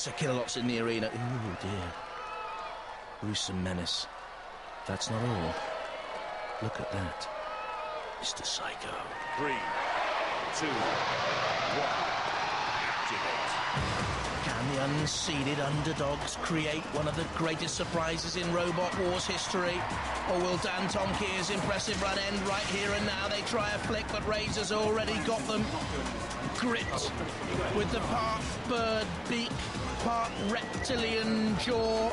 lots of kilowatts in the arena. Ooh, dear. Gruesome menace. That's not all. Look at that. Mr. Psycho. 3, 2, 1. Activate. Can the unseeded underdogs create one of the greatest surprises in Robot Wars history? Or will Dan Tomkier's impressive run end right here and now? They try a flick, but Razer's already got them gripped with the part bird beak, part reptilian jaw.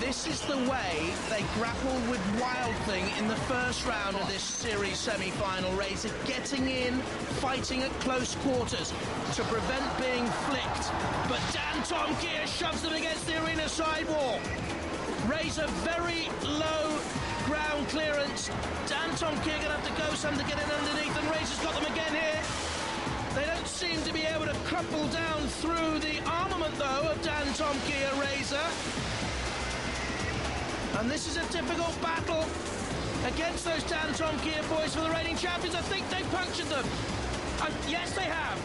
This is the way they grappled with Wild Thing in the first round of this series semi-final. Razer getting in, fighting at close quarters to prevent being flicked. But Dan Tomkier shoves them against the arena sidewall. Razer very low ground clearance. Dan Tomkier going to have to go some to get in underneath, and Razer's got them again here. They don't seem to be able to crumple down through the armament, though, of Dan Tomkier Razer. And this is a difficult battle against those Dan Tomkier boys for the reigning champions. I think they punctured them. Yes, they have.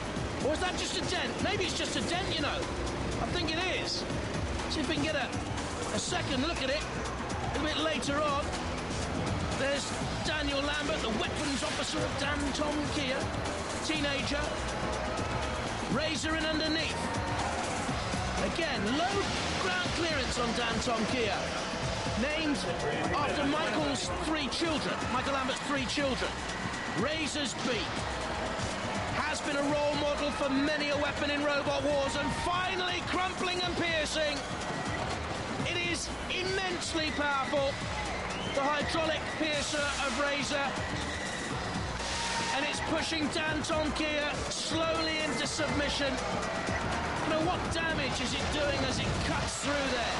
Or is that just a dent? Maybe it's just a dent, you know. I think it is. See if we can get a second look at it a little bit later on. There's Daniel Lambert, the weapons officer of Dan Tomkier, teenager. Razer in underneath. Again, low ground clearance on Dan Tomkier. Named after Michael's 3 children, Michael Lambert's 3 children. Razer's beak has been a role model for many a weapon in Robot Wars, and finally crumpling and piercing. It is immensely powerful, the hydraulic piercer of Razer, and it's pushing Dan Tomkier slowly into submission. Now, what damage is it doing as it cuts through there?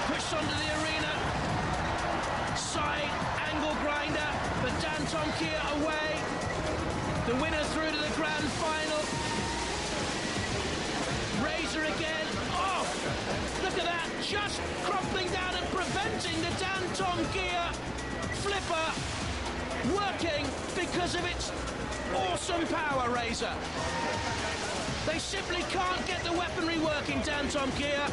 Pushed onto the arena, side angle grinder, but Dan Tomkier away. The winner through to the grand final. Razer again. Oh, look at that, just crumpling down and preventing the Dan Tomkier flipper working because of its awesome power, Razer. They simply can't get the weaponry working, Dan Tomkier.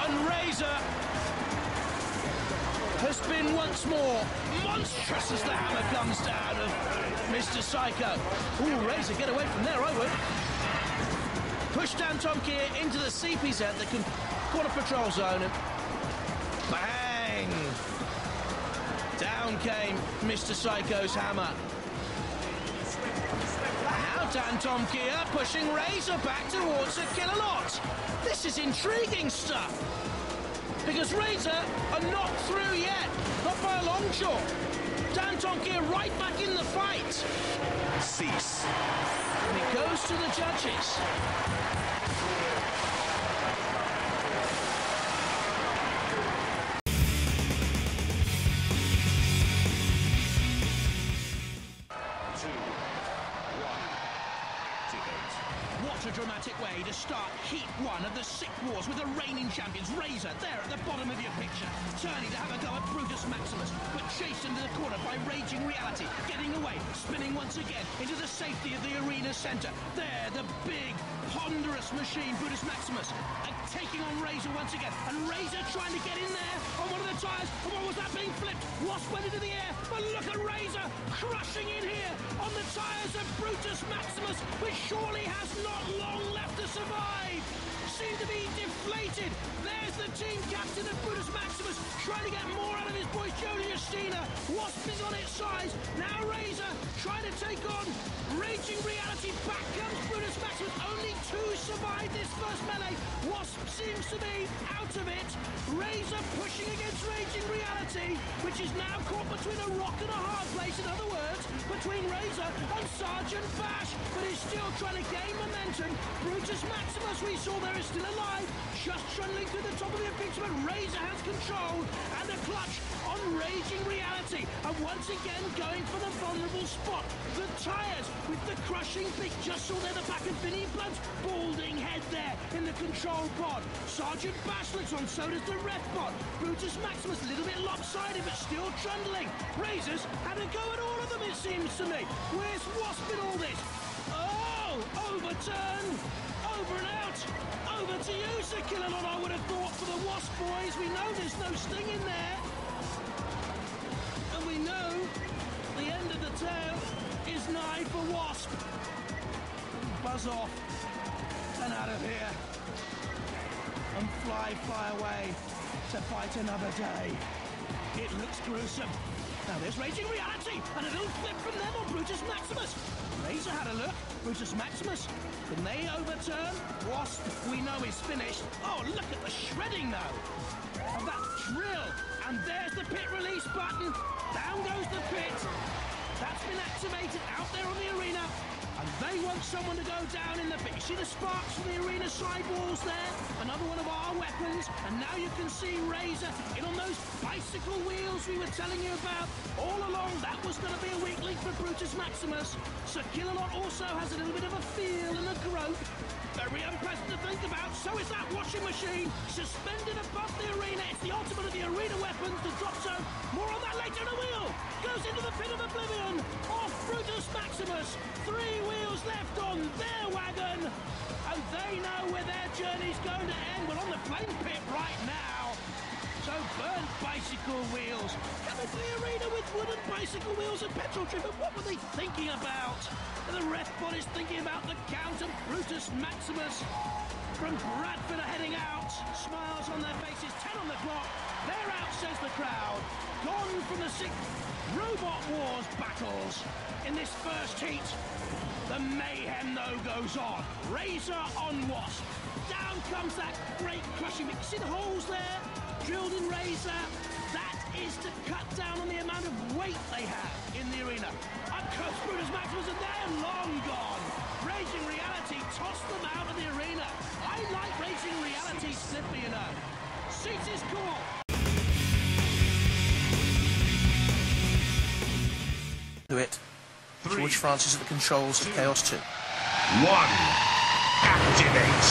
And Razer has been once more monstrous as the hammer comes down of Mr. Psycho. Ooh, Razer, get away from there, I would. Push Dan Tomkier into the CPZ, the corner patrol zone, and bang! Down came Mr. Psycho's hammer. Now Dan Tomkier pushing Razer back towards a kilowatt. This is intriguing stuff, because Razer are not through yet, not by a long shot. Dan Tomkier right back in the fight. Cease. And it goes to the judges. What a dramatic way to start Heat 1 of the Sick Wars with the reigning champions, Razer, there at the bottom of your picture, turning to have a go at Brutus Maximus, but chased into the corner by Raging Reality, getting away, spinning once again into the safety of the arena centre. There, the big, ponderous machine, Brutus Maximus, taking on Razer once again, and Razer trying to get in there on one of the tyres, and what was that being flipped? Wasp went into the air, but look at Razer crushing in here on the tyres of Brutus Maximus, which surely has not long left to survive. Seem to be deflated. There's the team captain of Brutus Maximus trying to get more out of his boy Jody Justina. Wasp is on its side. Now Razer trying to take on Raging Reality. Back comes Brutus Maximus. Only 2 survived this first melee. Wasp seems to be out of it. Razer pushing against Raging Reality, which is now caught between a rock and a hard place. In other words, between Razer and Sergeant Bash, but is still trying to gain momentum. Brutus Maximus, we saw there, is still alive, just trundling through the top of the picture, but Razer has control, and a clutch on Raging Reality, and once again going for the vulnerable spot. The tyres with the crushing beak, just saw there the back of Vinnie Blunt's balding head there in the control pod. Sergeant Bash looks on, so does the ref bot. Brutus Maximus a little bit lopsided, but still trundling. Razer's had a go at all of them, it seems to me. Where's Wasp in all this? Oh, overturn, over and out. Over to you, Sir Killalon, I would have thought for the Wasp boys. We know there's no sting in there. And we know the end of the tail is nigh for Wasp. Buzz off and out of here. And fly away to fight another day. It looks gruesome. Now there's Raging Reality, and a little flip from them on Brutus Maximus. Razer had a look. Brutus Maximus, can they overturn? Wasp, we know is finished. Oh, look at the shredding though of that drill. And there's the pit release button. Down goes the pit. That's been activated out there on the arena. And they want someone to go down in the pit. You see the sparks from the arena sidewalls there? Another one of our weapons. And now you can see Razer in on those bicycle wheels we were telling you about. All along, that was going to be a weak link for Brutus Maximus. Sir Killalon also has a little bit of a feel and a grope. Very unpleasant to think about. So is that washing machine suspended above the arena. It's the ultimate of the arena weapons, the drop zone. More on that later in a wheel. Goes into the pit of oblivion. Off Brutus Maximus. 3 wheels left on their wagon. And they know where their journey's going to end. We're on the flame pit right now. So burnt bicycle wheels. Coming to the arena with wooden bicycle wheels and petrol driven. What were they thinking about? And the ref bot is thinking about the count, and Brutus Maximus from Bradford are heading out. Smiles on their faces, 10 on the clock. They're out, says the crowd. Gone from the 6 Robot Wars battles in this first heat. The mayhem, though, goes on. Razer on Wasp. Down comes that great crushing. You see the holes there? Drilled in Razer. That is to cut down on the amount of weight they have in the arena. Up comes Brutus Maximus, and they're long gone. Raging Reality tossed them out of the arena. I like Raging Reality, Slippy, you know. Seats is cool. Do it. George Francis at the controls of Chaos 2. 1. Activate.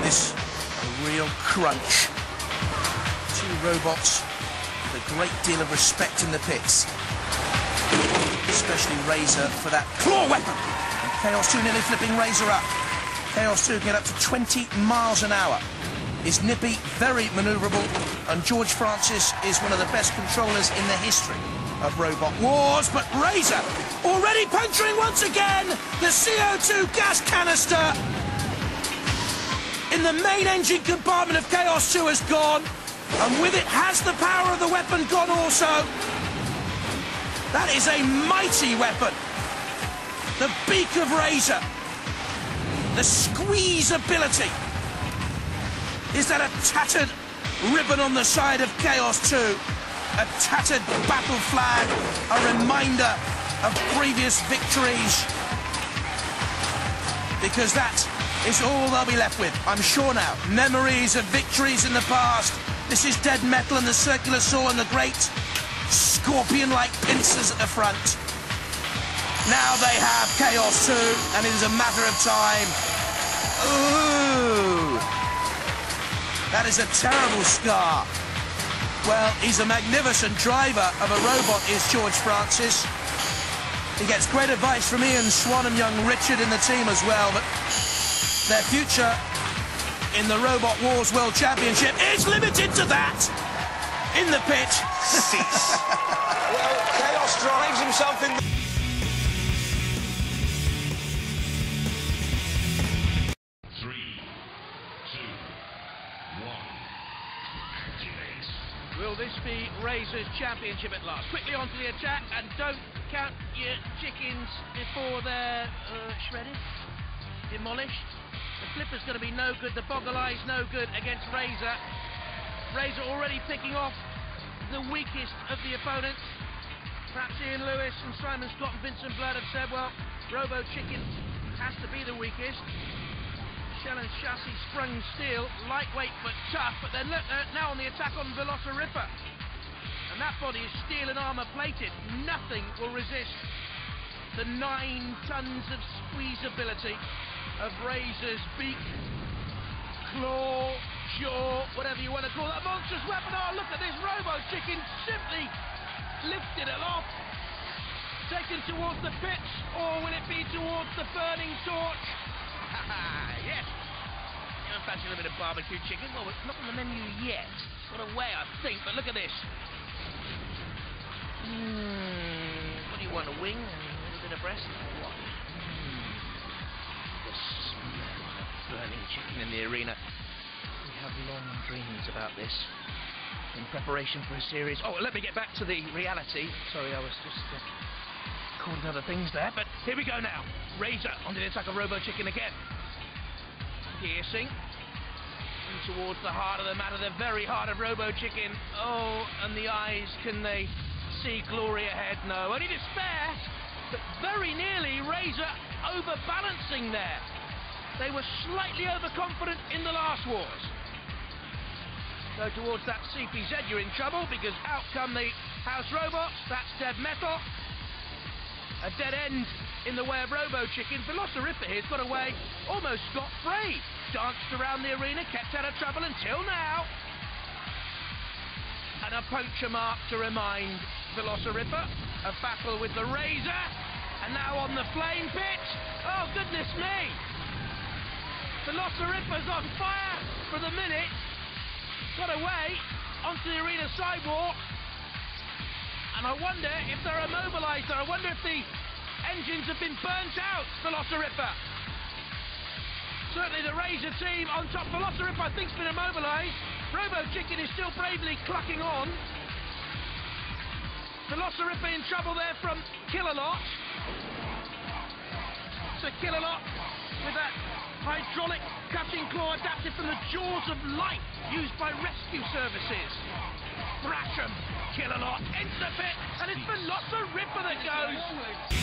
This a real crunch. 2 robots with a great deal of respect in the pits. Especially Razer for that claw weapon. And Chaos 2 nearly flipping Razer up. Chaos 2 get up to 20 miles an hour. Is nippy, very manoeuvrable, and George Francis is one of the best controllers in the history of Robot Wars. But Razer already puncturing once again the CO2 gas canister in the main engine compartment of Chaos 2 has gone, and with it has the power of the weapon gone also. That is a mighty weapon. The beak of Razer, the squeeze ability. Is that a tattered ribbon on the side of Chaos 2? A tattered battle flag, a reminder of previous victories. Because that is all they'll be left with, I'm sure now. Memories of victories in the past. This is dead metal and the circular saw and the great scorpion-like pincers at the front. Now they have Chaos 2, and it is a matter of time. Ooh! That is a terrible scar. Well, he's a magnificent driver of a robot, is George Francis. He gets great advice from Ian Swan and young Richard in the team as well, but their future in the Robot Wars World Championship is limited to that. In the pit. Cease. Well, Chaos drives himself in the... Will this be Razer's championship at last? Quickly onto the attack, and don't count your chickens before they're shredded, demolished. The flipper's going to be no good, the boggle eye's no good against Razer. Razer already picking off the weakest of the opponents. Perhaps Ian Lewis and Simon Scott and Vincent Blood have said, well, Robo Chicken has to be the weakest. Shell and chassis sprung steel, lightweight but tough, but then look, now on the attack on Velociripper. And that body is steel and armour plated. Nothing will resist the 9 tons of squeezability of Razer's beak, claw, jaw, whatever you want to call that monstrous weapon. Oh, look at this Robo Chicken simply lifted it off taken towards the pitch, or will it be towards the burning torch? Yes. You fancy a little bit of barbecue chicken? Well, it's not on the menu yet. It's got away, I think, but look at this. What do you want, a wing and a little bit of breast? Or what? The smell of burning chicken in the arena. We have long dreams about this in preparation for a series. Oh, let me get back to the reality. Sorry, I was just caught in other things there, but here we go now. Razer onto the attack of Robo Chicken again. Piercing towards the heart of the matter, the very heart of Robo Chicken. Oh, and the eyes, can they see glory ahead? No, only despair, but very nearly Razer overbalancing there. They were slightly overconfident in the last wars. Go towards that CPZ, you're in trouble, because out come the house robots. That's dead metal. A dead end in the way of Robo Chicken. Velociriptor here's got away almost scot-free. Danced around the arena, kept out of trouble until now. And a puncture mark to remind Velociriptor of battle with the Razer. And now on the flame pit. Oh, goodness me. Velociriptor's on fire for the minute. Got away onto the arena sidewalk. And I wonder if they're immobilised there. I wonder if the engines have been burnt out, Velociriptor. Certainly the Razer team on top. Velociriptor, I think, has been immobilised. Robo Chicken is still bravely clucking on. Velociriptor in trouble there from Killalot. So Killalot with that hydraulic cutting claw adapted from the jaws of life used by rescue services. Thrash 'em, Killalot, into the pit, and it's Velociriptor that goes.